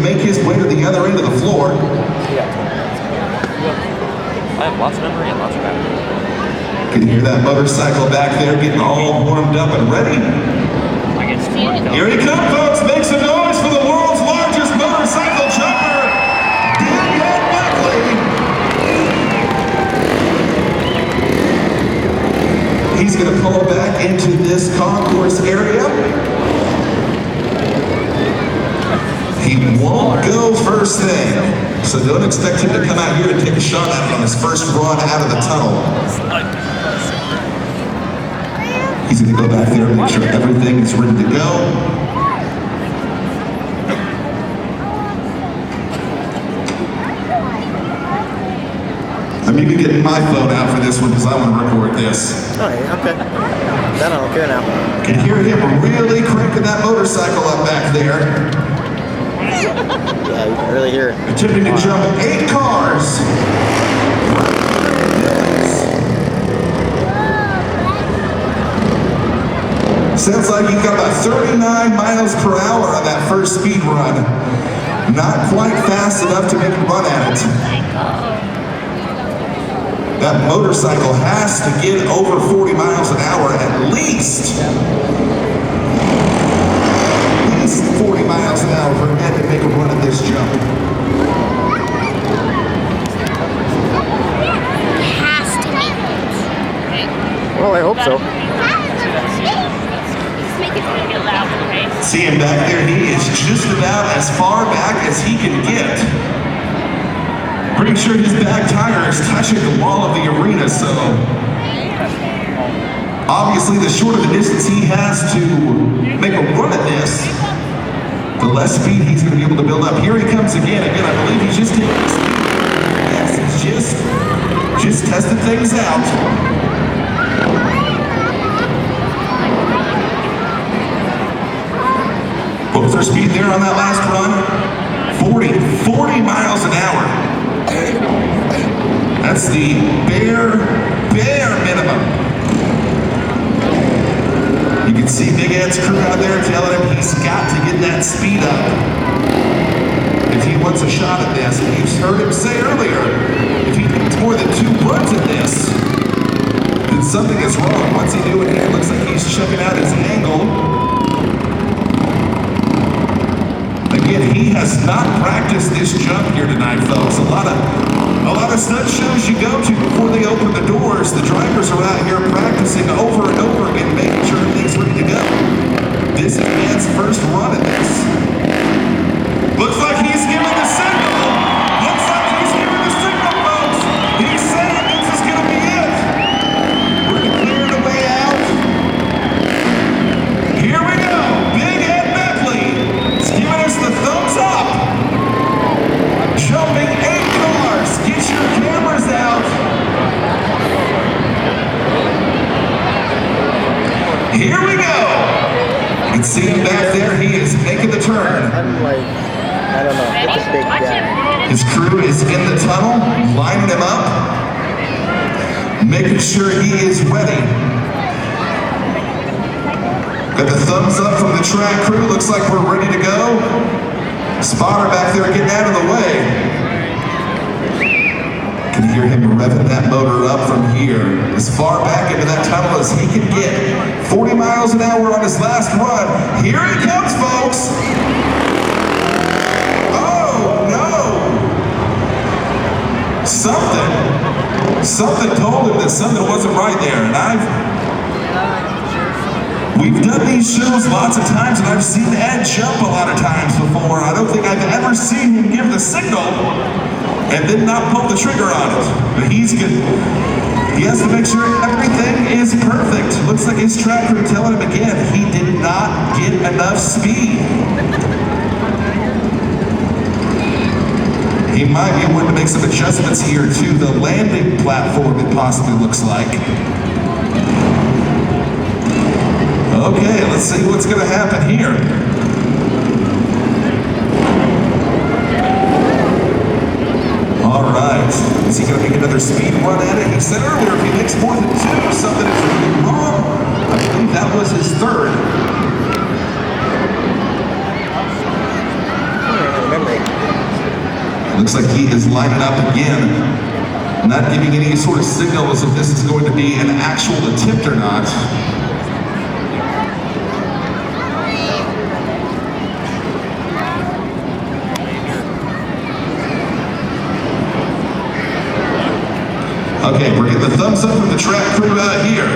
make his way to the other end of the floor. I have lots of memory and lots of battery. Can hear that motorcycle back there getting all warmed up and ready. Here he comes, folks. Make some noise for the world's largest motorcycle jumper, Beckley. He's going to pull back into this concourse area. He won't go first thing, so don't expect him to come out here and take a shot at it on his first run out of the tunnel. He's going to go back there and make sure everything is ready to go. I'm even getting my phone out for this one because I want to record this. Oh, yeah, okay. Then I don't care now. Can hear him really cranking that motorcycle up back there. Yeah, you can really hear it. Attempting to jump 8 cars. Sounds like he got about 39 miles per hour on that first speed run. Not quite fast enough to make a run at it. That motorcycle has to get over 40 miles an hour at least. 40 miles an hour for Ed to make a run at this jump. Has to make it. Well, I hope so. Make it a bit louder, okay? See him back there, he is just about as far back as he can get. Pretty sure his back tire is touching the wall of the arena, so obviously the shorter the distance he has to make a run at this, the less speed he's going to be able to build up. Here he comes again. Again, I believe he's just taking his speed. Yes, he's just testing things out. What was our speed there on that last run? 40 miles an hour. That's the bare minimum. You can see Big Ed's crew out there telling him he's got to get that speed up if he wants a shot at this. And you've heard him say earlier, if he gets more than 2 runs at this, then something is wrong. What's he doing here? Looks like he's checking out his angle. Again, he has not practiced this jump here tonight, folks. A lot of stunt shows you go to before they open the doors, the drivers are out here practicing over and over again, making sure everything's ready to go. This is Ed's first run at this. Looks like he's giving the signal. Looks like he's giving the signal, folks. He's saying this is going to be it. We're going to clear the way out. Here we go. Big Ed Beckley is giving us the thumbs up. Jumping 8 cars. Get your cameras out. Here we go. You can see him back there. He is making the turn. I'm like, I don't know. It's a big guy. His crew is in the tunnel, lining him up, making sure he is ready. Got the thumbs up from the track crew. Looks like we're ready to go. Spotter back there getting out of the way. Can hear him revving that motor up from here. As far back into that tunnel as he can get. 40 miles an hour on his last run. Here he comes, folks. Oh, no. Something told him that something wasn't right there. And we've done these shows lots of times, and I've seen Ed jump a lot of times before. I don't think I've ever seen him give the signal and then not pull the trigger on it. But he's good. He has to make sure everything is perfect. Looks like his track crew telling him again, he did not get enough speed. He might be wanting to make some adjustments here to the landing platform, it possibly looks like. Okay, let's see what's going to happen here. All right, is he going to make another speed run at it? He said earlier if he makes more than 2, something is really wrong. I believe that was his 3rd. I don't remember. Looks like he is lining up again, not giving any sort of signal as if this is going to be an actual attempt or not. Okay, we're getting the thumbs up from the track crew out here.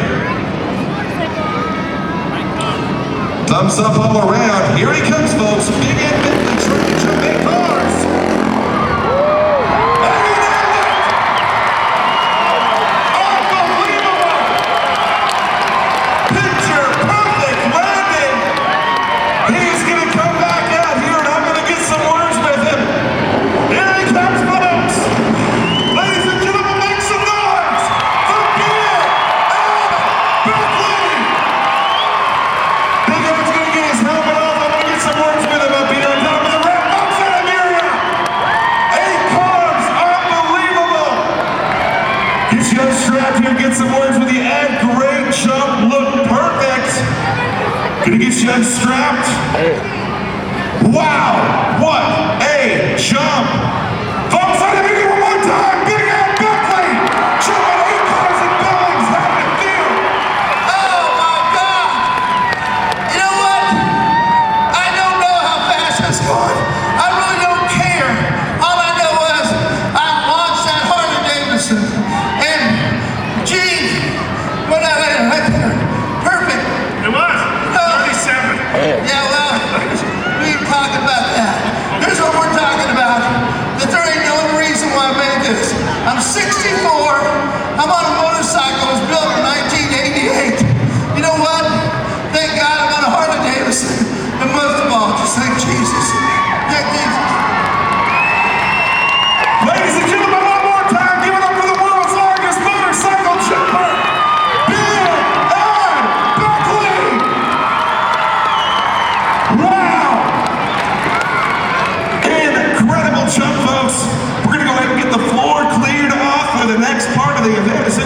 Thumbs up all around. Here he comes, folks. Big and Beckley trying to make cars. Unbelievable! Picture perfect landing. He's going to come back out here, and I'm going to get some words with him. Here he comes, folks. Ladies and gentlemen, make some noise for Bill and Beckley. Big Ed's going to get his helmet off. I'm going to get some words with him up here. And down to the red box out of area. 8 cars, unbelievable. Get you unstrapped here, get some words with you. Ed, great jump, look perfect. Gonna get you unstrapped. Wow.